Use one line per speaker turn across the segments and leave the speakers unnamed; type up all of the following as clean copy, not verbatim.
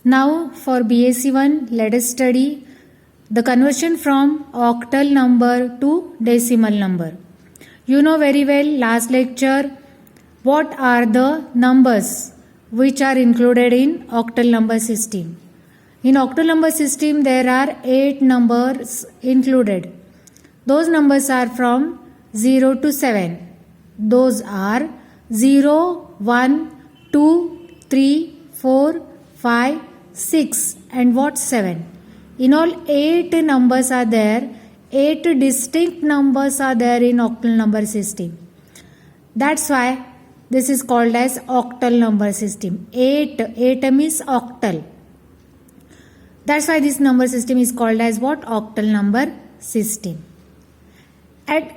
Now for BSc 1, let us study the conversion from octal number to decimal number. You know very well last lecture what are the numbers which are included in octal number system. In octal number system there are 8 numbers included. Those numbers are from 0 to 7. Those are 0, 1, 2, 3, 4, 5, 6 and what 7. In all 8 numbers are there. 8 distinct numbers are there in octal number system. That's why this is called as octal number system. 8 means octal. That's why this number system is called as what? Octal number system.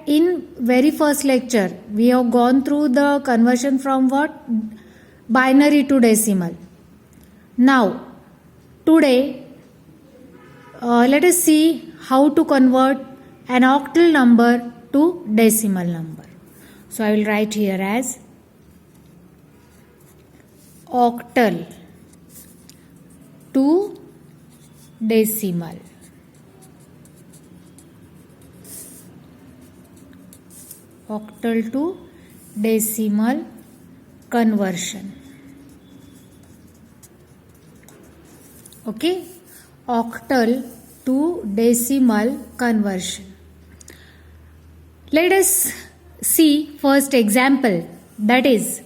In very first lecture we have gone through the conversion from what? Binary to decimal. Now today let us see how to convert an octal number to decimal number. So I will write here as octal to decimal. Octal to decimal conversion. Okay, octal to decimal conversion. Let us see first example, that is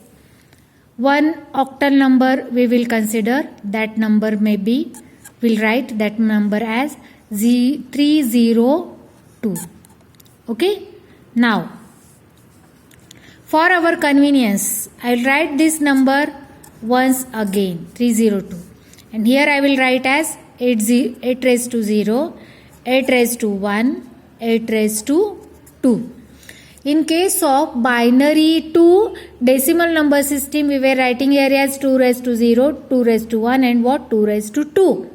one octal number we will consider. That number may be, we'll write that number as 302. Okay, now for our convenience I will write this number once again, 302. And here I will write as 8 raised to 0, 8 raised to 1, 8 raised to 2. In case of binary to decimal number system, we were writing here as 2 raised to 0, 2 raised to 1 and what? 2 raised to 2.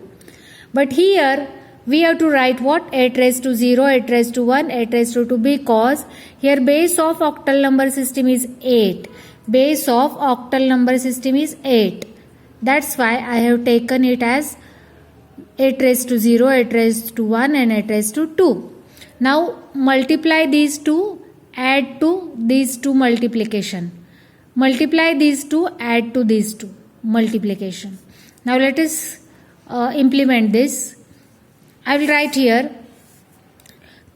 But here we have to write what? 8 raised to 0, 8 raised to 1, 8 raised to 2, because here base of octal number system is 8. Base of octal number system is 8. That's why I have taken it as 8 raised to 0, 8 raised to 1 and 8 raised to 2. Now multiply these two, add to these two multiplication. Multiply these two, add to these two multiplication. Now let us implement this. I will write here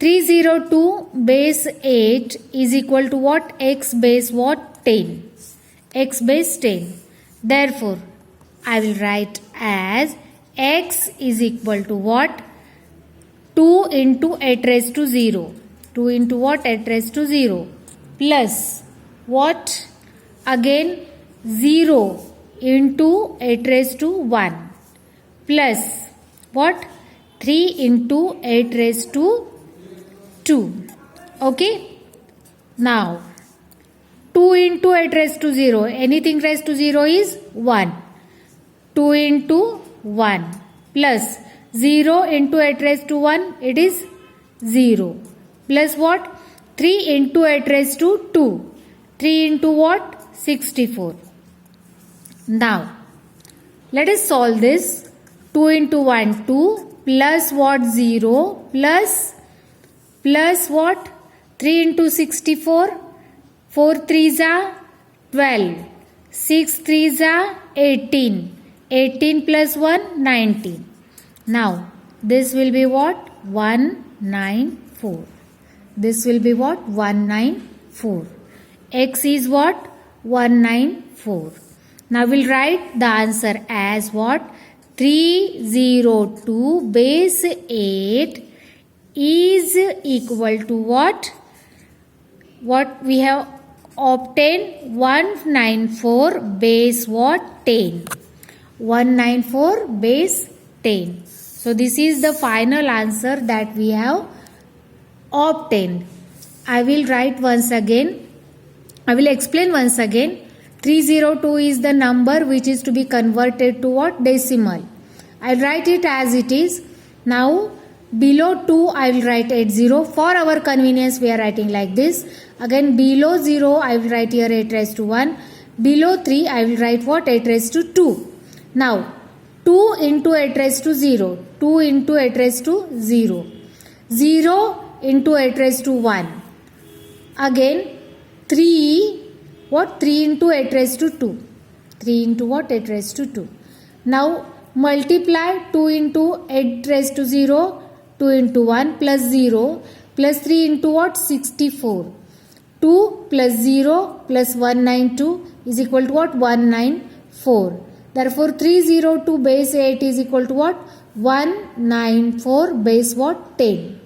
302 base 8 is equal to what? X base what? 10. X base 10. Therefore I will write as x is equal to what? 2 into 8 raised to 0. 2 into what? 8 raised to 0. Plus what? Again 0 into 8 raised to 1. Plus what? 3 into 8 raised to 2. Okay. Now 2 into 8 raised to 0. Anything raised to 0 is 1. 2 into 1 plus 0 into 8 raised to 1, it is 0, plus what? 3 into 8 raised to 2. 3 into what? 64. Now let us solve this. 2 into 1 2 plus what? 0 plus what? 3 into 64, 4 3s are 12, 6 3s are 18. 18 plus 1, 19. Now this will be what? 194. This will be what? 194. X is what? 194. Now we'll write the answer as what? 302 base 8 is equal to what? What we have obtained? 194 base what? 10. 194 base 10. So this is the final answer that we have obtained. I will write once again. I will explain once again. 302 is the number which is to be converted to what? Decimal. I will write it as it is. Now below 2 I will write 80. For our convenience we are writing like this. Again below 0 I will write here 8 raised to 1. Below 3 I will write what? 8 raised to 2. Now 2 into 8 raised to 0. 2 into 8 raised to 0. 0 into 8 raised to 1. Again 3. What? 3 into 8 raised to 2. 3 into what? 8 raised to 2. Now multiply 2 into 8 raised to 0. 2 into 1 plus 0 plus 3 into what? 64. 2 plus 0 plus 192 is equal to what? 194. Therefore 302 base 8 is equal to what? 194 base what? 10.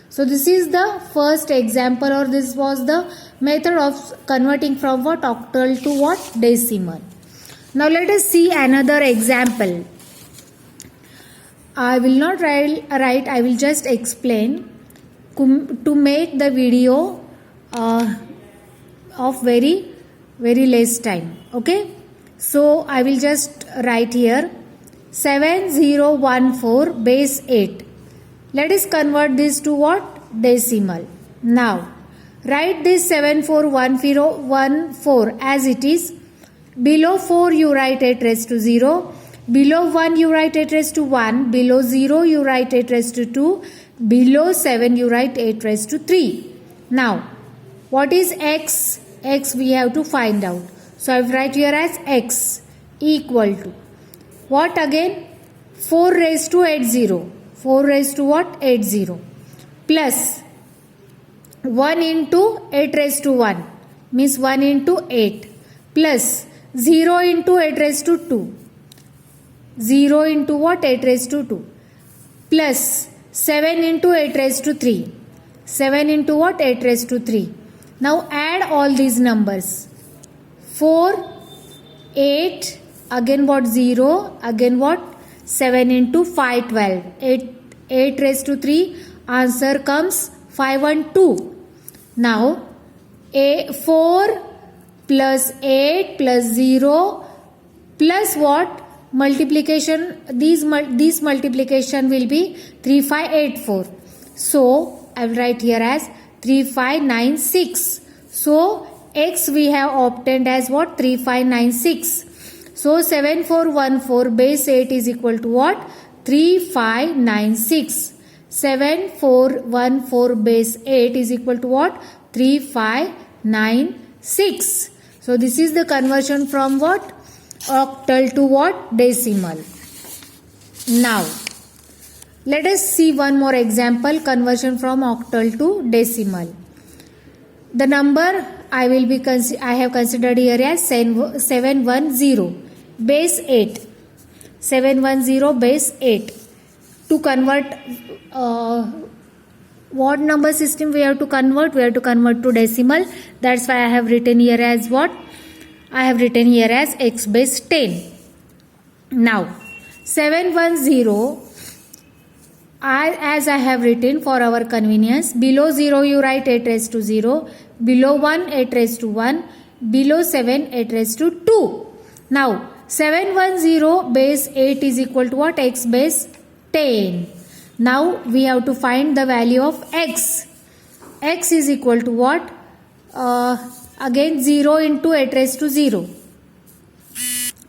So this is the first example, or this was the method of converting from what? Octal to what? Decimal. Now let us see another example. I will not write, I will just explain to make the video of very less time. Okay. So I will just write here 7014 base 8. Let us convert this to what? Decimal. Now write this 741014 as it is. Below 4 you write 8 raised to 0. Below 1 you write 8 raised to 1. Below 0 you write 8 raised to 2. Below 7 you write 8 raised to 3. Now what is x? X we have to find out. So I will write here as x equal to what again? 4 raised to 80. 4 raised to what? 80. Plus 1 into 8 raised to 1 means 1 into 8 plus 0 into 8 raised to 2. 0 into what? 8 raised to 2 plus 7 into 8 raised to 3. 7 into what? 8 raised to 3. Now add all these numbers. 4, 8, again what? 0, again what? 7 into 5, 12. 8 raised to 3, answer comes 512. Now 4 plus 8 plus 0 plus what? Multiplication, this multiplication will be 3584. So I will write here as 3596. So x we have obtained as what? 3596. So 7414 base 8 is equal to what? 3596. 7414 base 8 is equal to what? 3596. So this is the conversion from what? Octal to what? Decimal. Now let us see one more example, conversion from octal to decimal. The number I have considered here as 710 base 8. 710 base 8. To convert what number system we have to convert? We have to convert to decimal. That's why I have written here as what? I have written here as x base 10. Now 710, as I have written for our convenience, below 0 you write 8 raised to 0, below 1 8 raised to 1, below 7 8 raised to 2. Now 710 base 8 is equal to what? X base 10. Now we have to find the value of x. X is equal to what? Again 0 into 8 raised to 0.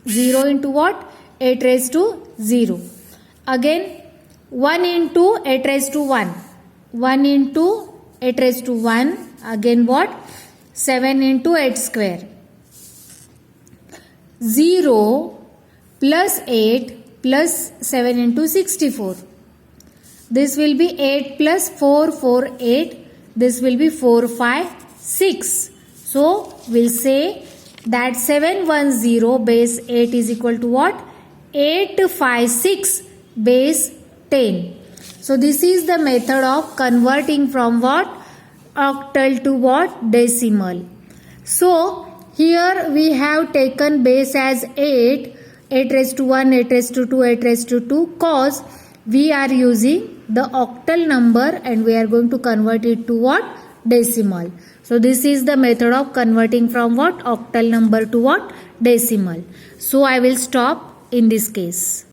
0 into what? 8 raised to 0. Again 1 into 8 raised to 1. 1 into 8 raised to 1. Again what? 7 into 8 square. 0 plus 8 plus 7 into 64. This will be 8 plus 4, 4, 8. This will be 4, 5, 6. So we'll say that 710 base 8 is equal to what? 856 base 10. So this is the method of converting from what? Octal to what? Decimal. So here we have taken base as 8. 8 raised to 1, 8 raised to 2, 8 raised to 2, cause we are using the octal number and we are going to convert it to what? Decimal. So this is the method of converting from what? Octal number to what? Decimal. So I will stop in this case.